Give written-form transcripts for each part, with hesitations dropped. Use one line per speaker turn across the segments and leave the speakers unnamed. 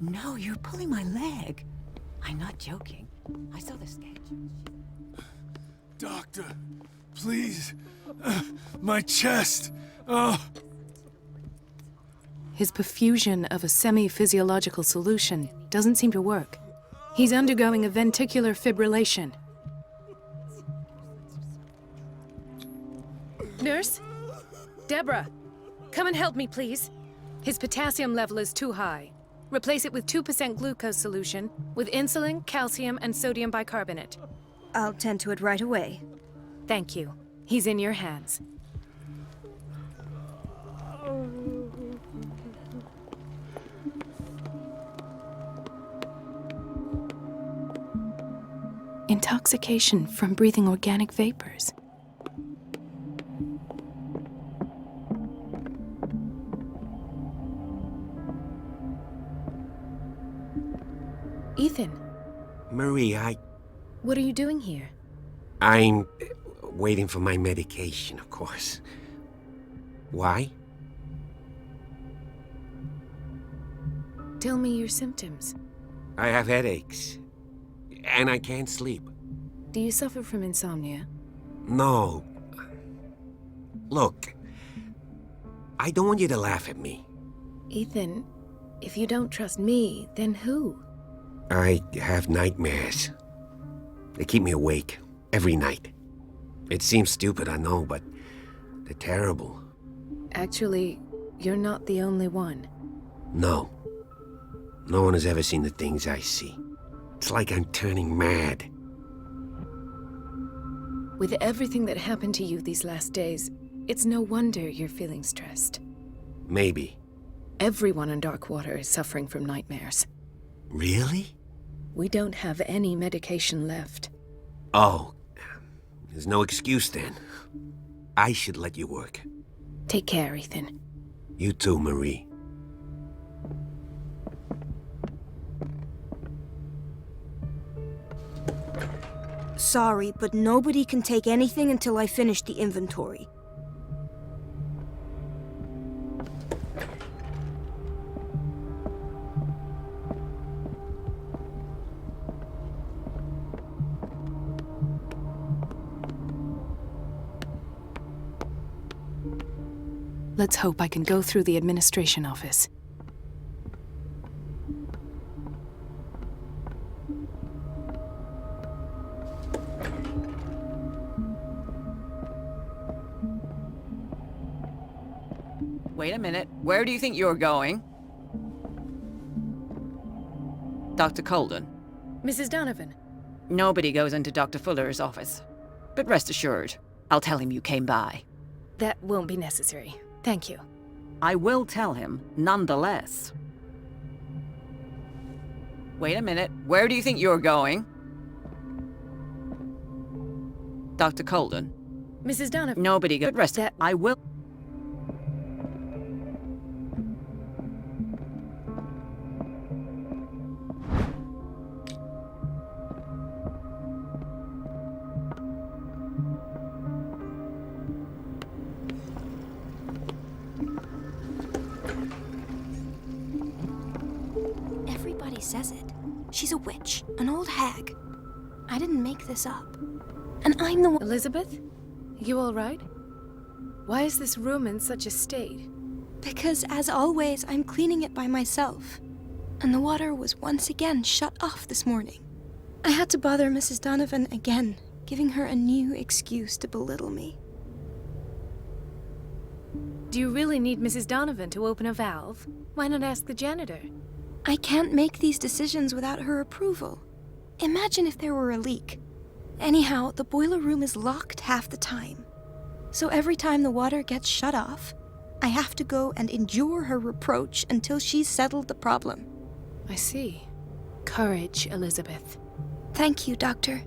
No, you're pulling my leg. I'm not joking. I saw the sketch.
Doctor, please. My chest. Oh.
His perfusion of a semi-physiological solution doesn't seem to work. He's undergoing a ventricular fibrillation. Nurse? Deborah, come and help me, please. His potassium level is too high. Replace it with 2% glucose solution with insulin, calcium, and sodium bicarbonate.
I'll tend to it right away.
Thank you. He's in your hands. Intoxication from breathing organic vapors. Ethan.
Marie,
What are you doing here?
I'm waiting for my medication, of course. Why?
Tell me your symptoms.
I have headaches. And I can't sleep.
Do you suffer from insomnia?
No. Look, I don't want you to laugh at me.
Ethan, if you don't trust me, then who?
I have nightmares. They keep me awake every night. It seems stupid, I know, but they're terrible.
Actually, you're not the only one.
No. No one has ever seen the things I see. It's like I'm turning mad.
With everything that happened to you these last days, it's no wonder you're feeling stressed.
Maybe.
Everyone in Darkwater is suffering from nightmares.
Really?
We don't have any medication left.
Oh. There's no excuse then. I should let you work.
Take care, Ethan.
You too, Marie.
Sorry, but nobody can take anything until I finish the inventory.
Let's hope I can go through the administration office.
Wait a minute. Where do you think you're going? Dr. Colden.
Mrs. Donovan.
Nobody goes into Dr. Fuller's office. But rest assured, I'll tell him you came by.
That won't be necessary. Thank you.
I will tell him, nonetheless. Wait a minute. Where do you think you're going? Dr. Colden.
Mrs. Donovan.
Nobody goes. Rest.
That
I will.
Everybody says it. She's a witch, an old hag. I didn't make this up. And I'm the one—
Elizabeth? You all right? Why is this room in such a state?
Because, as always, I'm cleaning it by myself. And the water was once again shut off this morning. I had to bother Mrs. Donovan again, giving her a new excuse to belittle me.
Do you really need Mrs. Donovan to open a valve? Why not ask the janitor?
I can't make these decisions without her approval. Imagine if there were a leak. Anyhow, the boiler room is locked half the time. So every time the water gets shut off, I have to go and endure her reproach until she's settled the problem.
I see. Courage, Elizabeth.
Thank you, Doctor.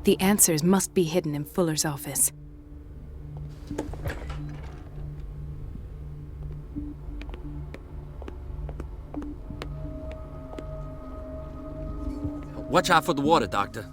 The answers must be hidden in Fuller's office.
Watch out for the water, Doctor.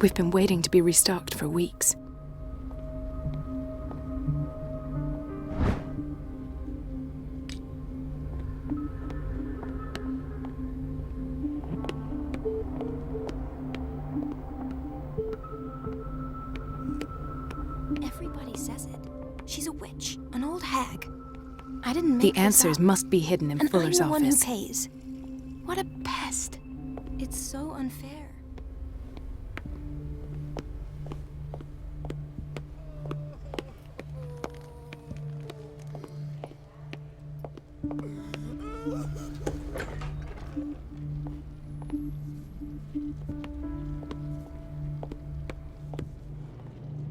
We've been waiting to be restocked for weeks.
Everybody says it. She's a witch, an old hag. I didn't make
The answers must be hidden in
and
Fuller's
I'm the one who
office.
pays. What a pest. It's so unfair.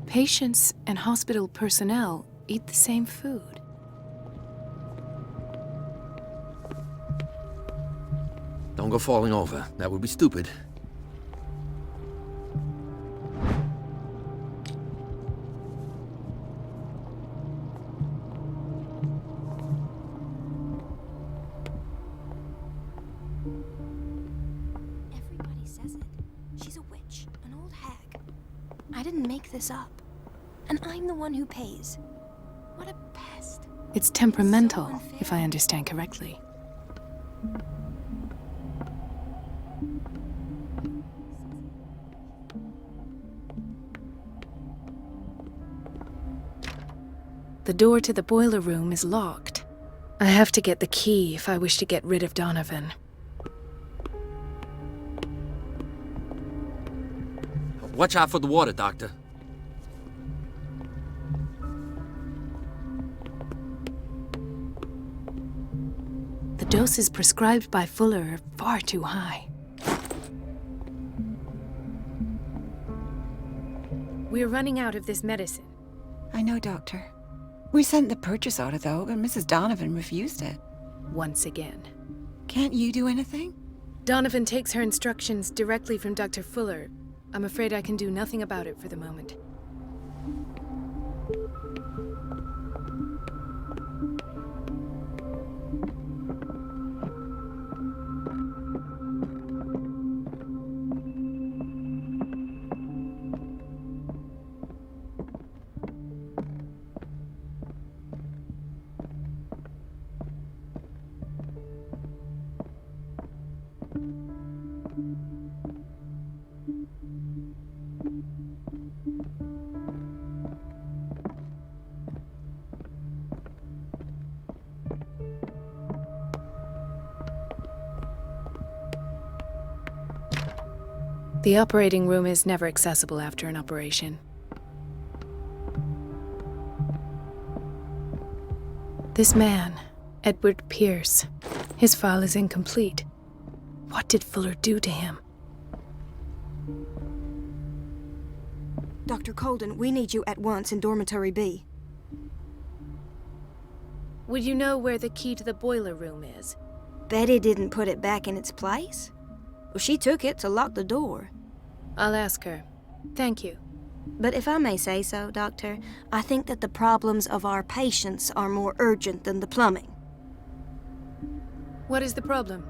Patients and hospital personnel eat the same food.
Don't go falling over. That would be stupid.
Everybody says it. She's a witch, an old hag. I didn't make this up. And I'm the one who pays. What a pest.
It's temperamental,
So unfair.
if I understand correctly. The door to the boiler room is locked. I have to get the key if I wish to get rid of Donovan.
Watch out for the water, Doctor.
The doses prescribed by Fuller are far too high. We're running out of this medicine.
I know, Doctor. We sent the purchase order, though, but Mrs. Donovan refused it.
Once again.
Can't you do anything?
Donovan takes her instructions directly from Dr. Fuller. I'm afraid I can do nothing about it for the moment. The operating room is never accessible after an operation. This man, Edward Pierce, his file is incomplete. What did Fuller do to him?
Dr. Colden, we need you at once in Dormitory B.
Would you know where the key to the boiler room is?
Betty didn't put it back in its place. Well, she took it to lock the door.
I'll ask her. Thank you.
But if I may say so, Doctor, I think that the problems of our patients are more urgent than the plumbing.
What is the problem?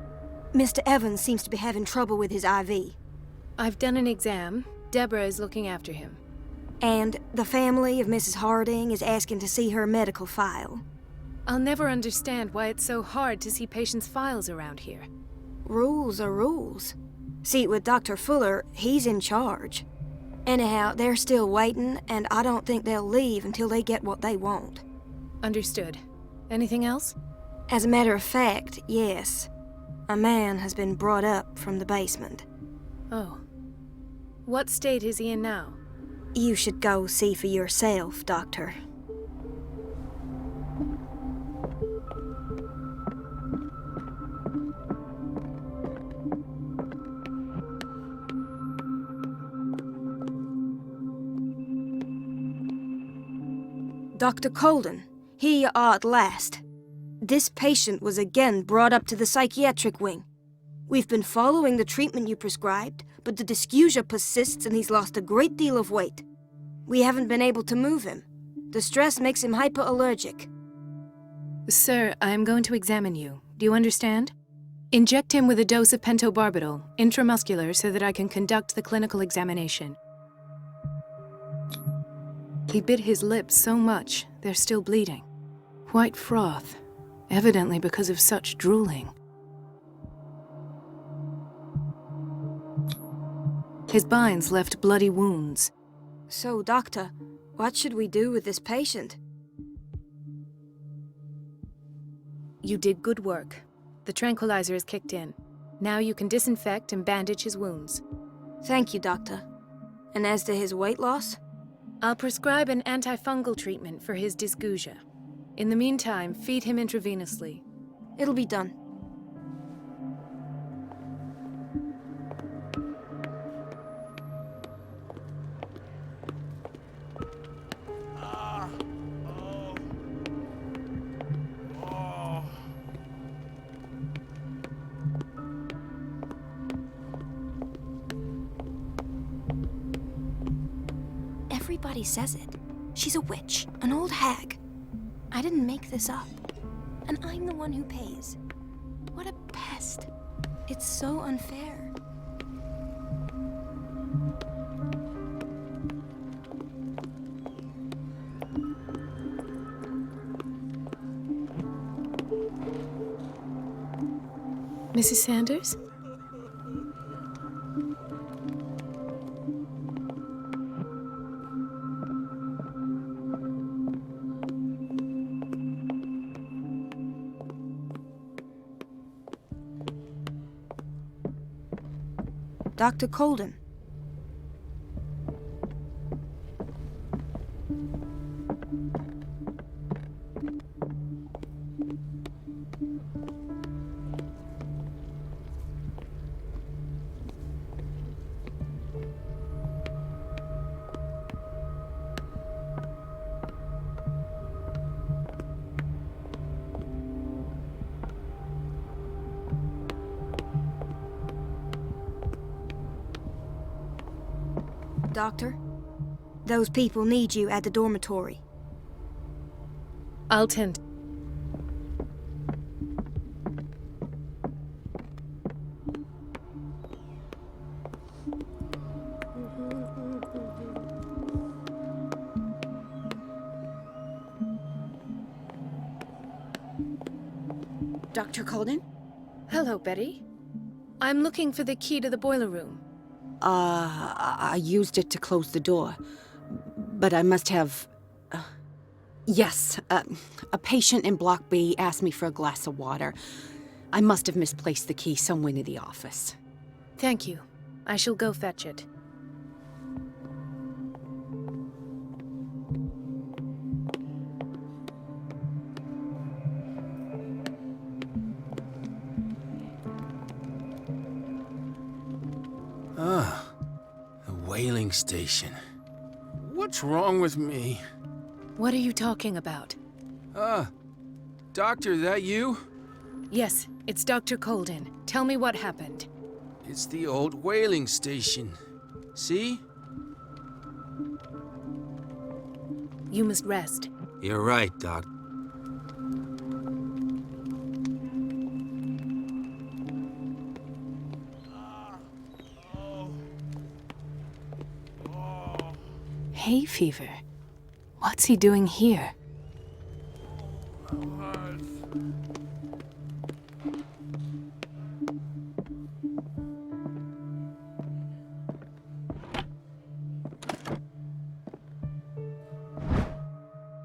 Mr. Evans seems to be having trouble with his IV.
I've done an exam. Deborah is looking after him.
And the family of Mrs. Harding is asking to see her medical file.
I'll never understand why it's so hard to see patients' files around here.
Rules are rules. See, with Dr. Fuller, he's in charge. Anyhow, they're still waiting, and I don't think they'll leave until they get what they want.
Understood. Anything else?
As a matter of fact, yes. A man has been brought up from the basement.
Oh. What state is he in now?
You should go see for yourself, Doctor. Dr. Colden, here you are at last. This patient was again brought up to the psychiatric wing. We've been following the treatment you prescribed, but the dysgeusia persists and he's lost a great deal of weight. We haven't been able to move him. The stress makes him hyperallergic.
Sir, I am going to examine you. Do you understand? Inject him with a dose of pentobarbital, intramuscular, so that I can conduct the clinical examination. He bit his lips so much, they're still bleeding. White froth, evidently because of such drooling. His binds left bloody wounds.
So, Doctor, what should we do with this patient?
You did good work. The tranquilizer is kicked in. Now you can disinfect and bandage his wounds.
Thank you, Doctor. And as to his weight loss?
I'll prescribe an antifungal treatment for his dysgeusia. In the meantime, feed him intravenously.
It'll be done. Everybody says it. She's a witch, an old hag. I didn't make this up. And I'm the one who pays. What a pest. It's so unfair.
Mrs. Sanders?
Dr. Colden. Doctor, those people need you at the dormitory.
I'll tend.
Dr. Colden?
Hello, Betty. I'm looking for the key to the boiler room.
I used it to close the door. But I must have... yes, a patient in Block B asked me for a glass of water. I must have misplaced the key somewhere in the office.
Thank you. I shall go fetch it.
Ah, the whaling station. What's wrong with me?
What are you talking about?
Doctor, that you?
Yes, it's Dr. Colden. Tell me what happened.
It's the old whaling station. See?
You must rest.
You're right, Doc.
Hay fever. What's he doing here?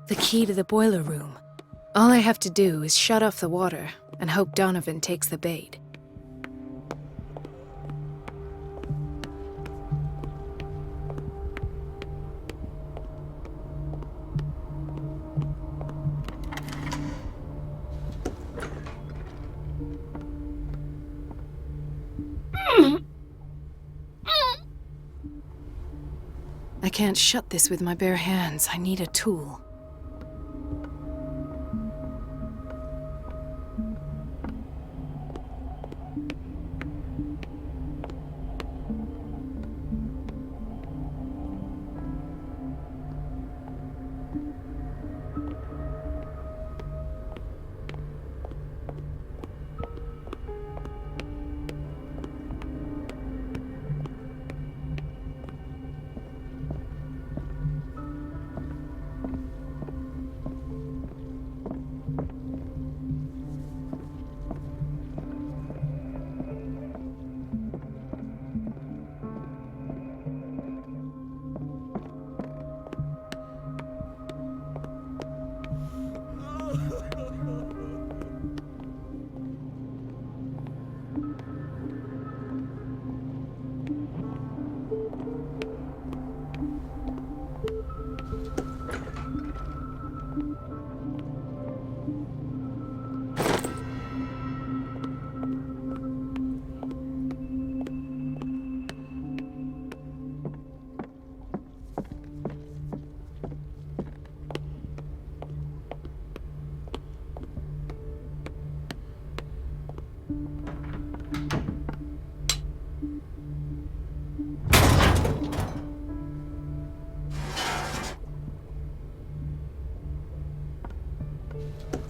The key to the boiler room. All I have to do is shut off the water and hope Donovan takes the bait. I can't shut this with my bare hands. I need a tool.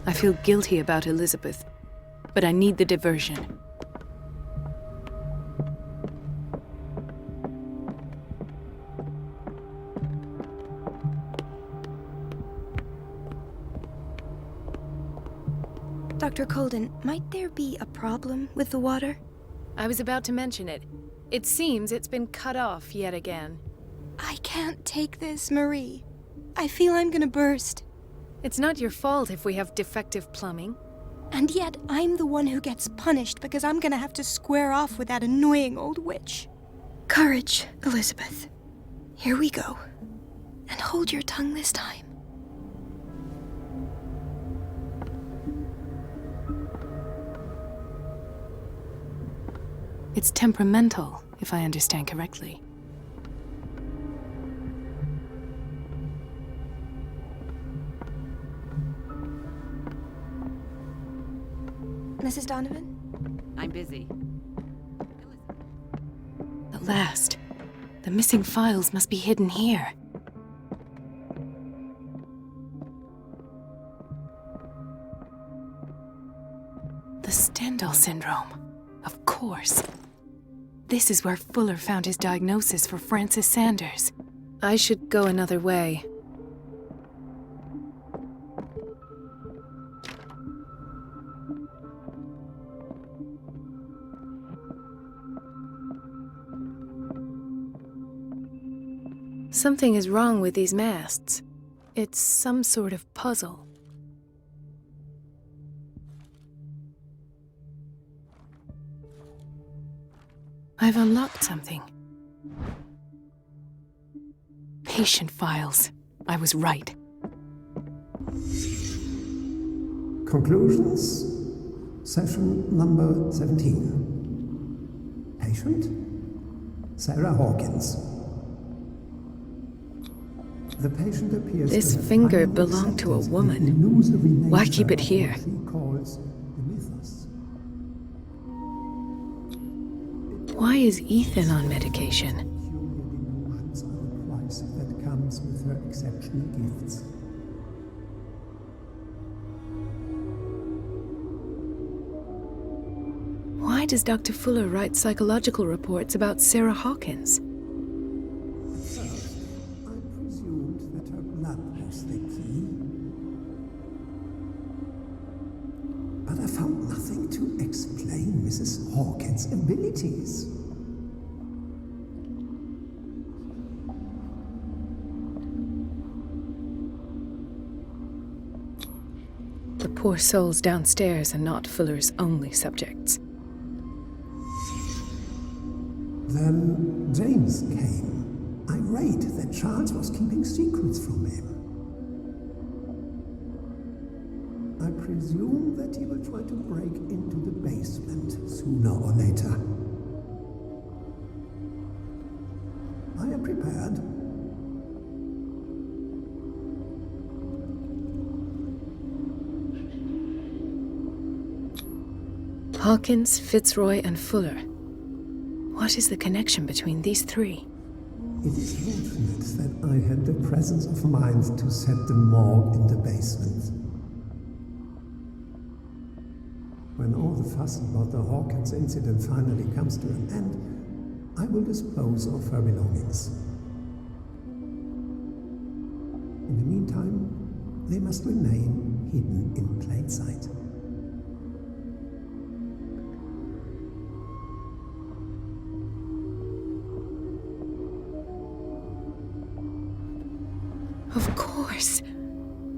I feel guilty about Elizabeth, but I need the diversion.
Dr. Colden, might there be a problem with the water?
I was about to mention it. It seems it's been cut off yet again.
I can't take this, Marie. I feel I'm gonna burst.
It's not your fault if we have defective plumbing.
And yet, I'm the one who gets punished because I'm gonna have to square off with that annoying old witch. Courage, Elizabeth. Here we go. And hold your tongue this time.
It's temperamental, if I understand correctly.
Mrs. Donovan?
I'm busy.
At last. The missing files must be hidden here. The Stendhal syndrome. Of course. This is where Fuller found his diagnosis for Francis Sanders. I should go another way. Something is wrong with these masts. It's some sort of puzzle. I've unlocked something. Patient files. I was right.
Conclusions. Session number 17. Patient? Sarah Hawkins. The patient appears
This
to have
finger
finally
belonged to a
accepted
woman.
the illusory
Why
nature
keep it
of
here?
what she calls the mythos.
Why is Ethan on medication?
Peculiar delusions are the price that comes with her exceptional gifts.
Why does Dr. Fuller write psychological reports about Sarah Hawkins?
I presumed that her blood was the key. But I found nothing to explain Mrs. Hawkins' abilities.
The poor souls downstairs are not Fuller's only subjects.
Then James came, irate that Charles was keeping secrets from him. I presume that he will try to break into the basement sooner or later. I am prepared.
Hawkins, Fitzroy, and Fuller. What is the connection between these three?
It is fortunate that I had the presence of mind to set the morgue in the basement. When all the fuss about the Hawkins incident finally comes to an end, I will dispose of her belongings. In the meantime, they must remain hidden in plain sight.
Of course.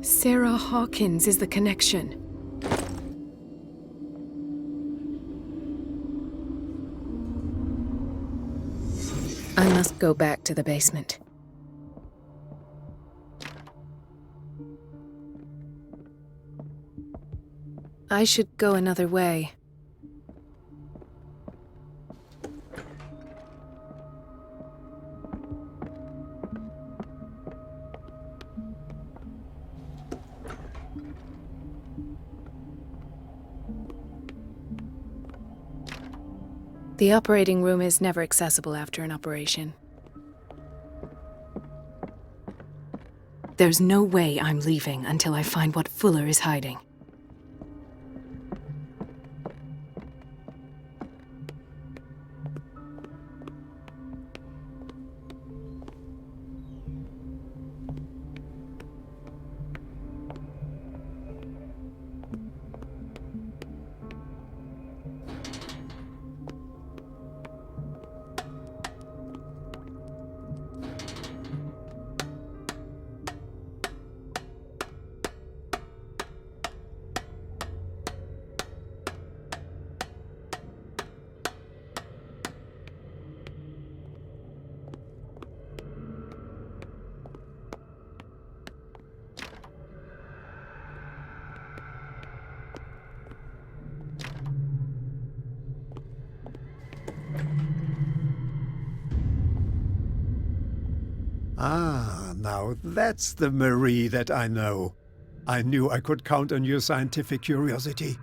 Sarah Hawkins is the connection. I must go back to the basement. I should go another way. The operating room is never accessible after an operation. There's no way I'm leaving until I find what Fuller is hiding.
Ah, now that's the Marie that I know. I knew I could count on your scientific curiosity.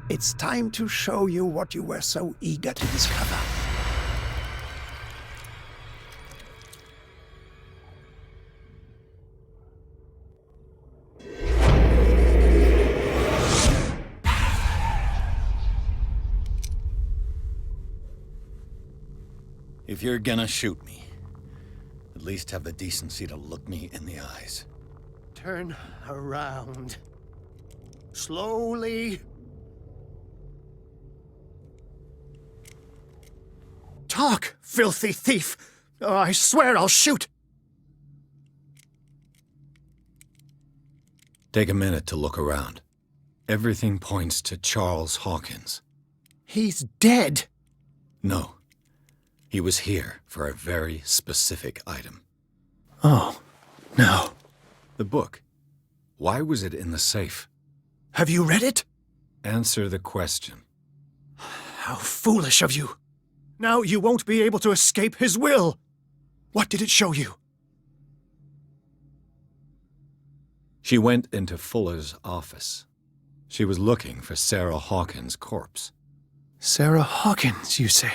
It's time to show you what you were so eager to discover.
If you're gonna shoot me, at least have the decency to look me in the eyes.
Turn around. Slowly. Talk, filthy thief! Or I swear I'll shoot!
Take a minute to look around. Everything points to Charles Hawkins.
He's dead!
No. He was here for a very specific item.
Oh, no.
The book. Why was it in the safe?
Have you read it?
Answer the question.
How foolish of you. Now you won't be able to escape his will. What did it show you?
She went into Fuller's office. She was looking for Sarah Hawkins' corpse.
Sarah Hawkins, you say?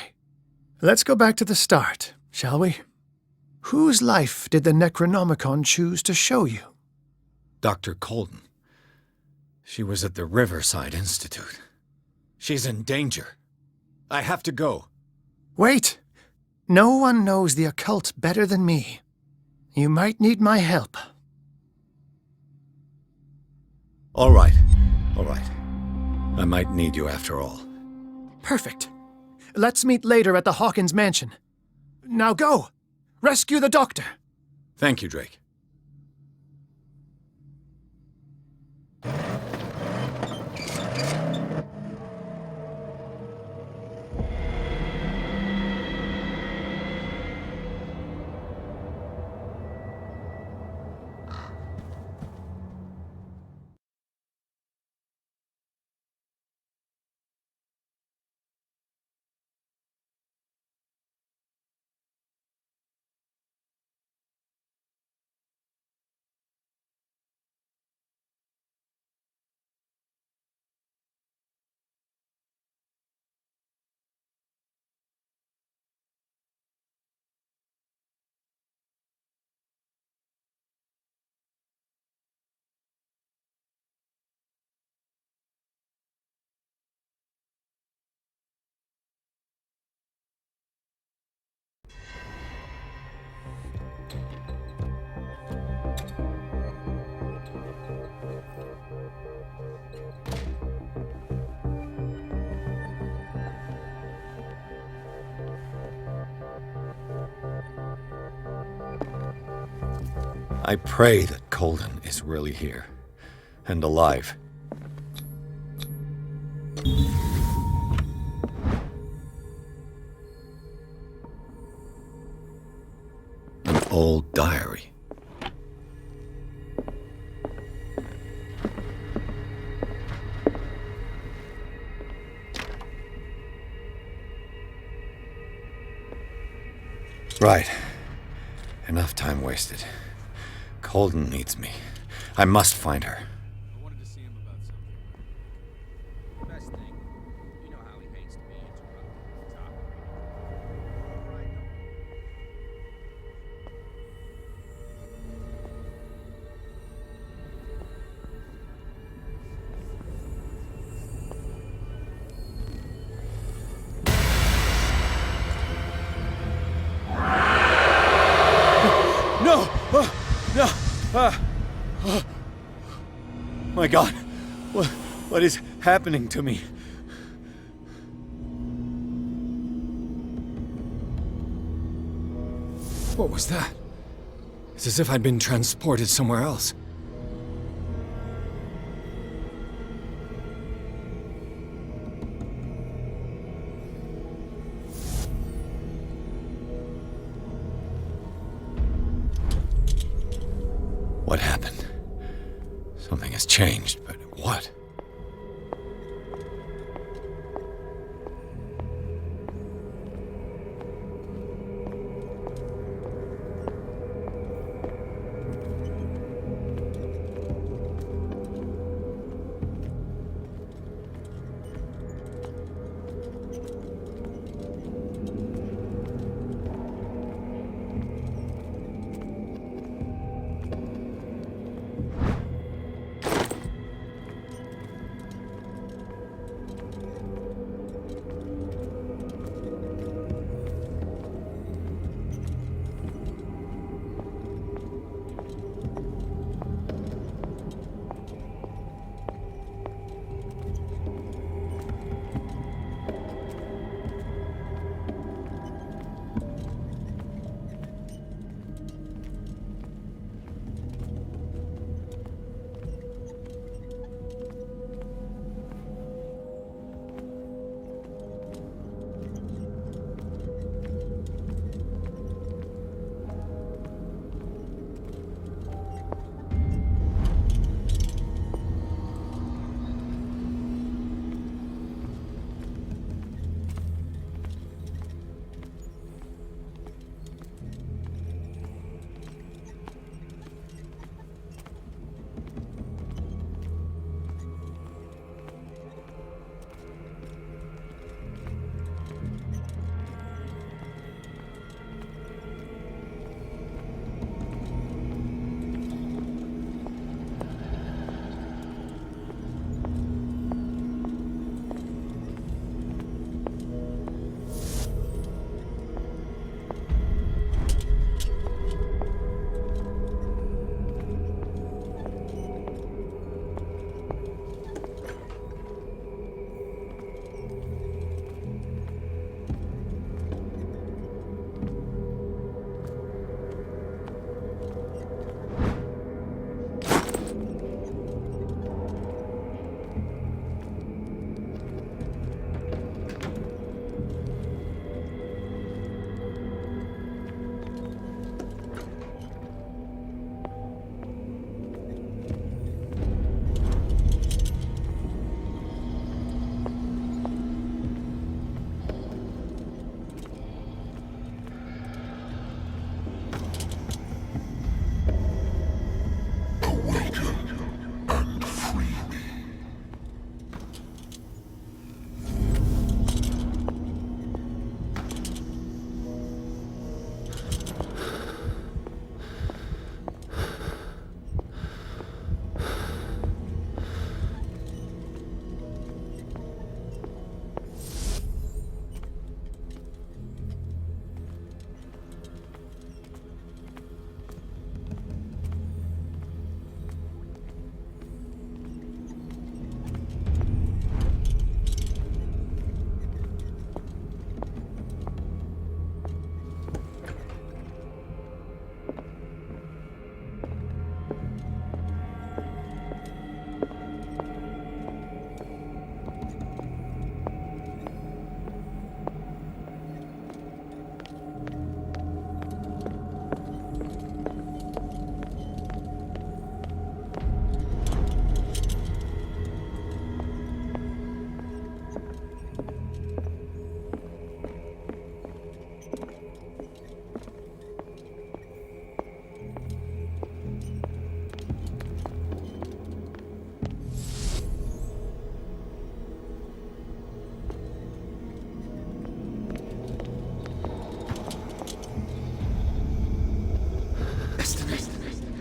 Let's go back to the start, shall we? Whose life did the Necronomicon choose to show you?
Dr. Colden. She was at the Riverside Institute. She's in danger. I have to go.
Wait! No one knows the occult better than me. You might need my help.
All right. All right. I might need you after all.
Perfect. Let's meet later at the Hawkins mansion. Now go! Rescue the doctor!
Thank you, Drake. I pray that Colden is really here, and alive. An old diary. Right. Enough time wasted. Colden needs me. I must find her.
I wanted to see him about something. Best thing, you know how he hates to be interrupted.
No! No! My God! What is happening to me? What was that? It's as if I'd been transported somewhere else. What happened? Something has changed, but what?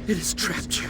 It has trapped you.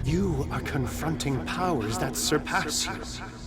You are confronting powers that surpass you.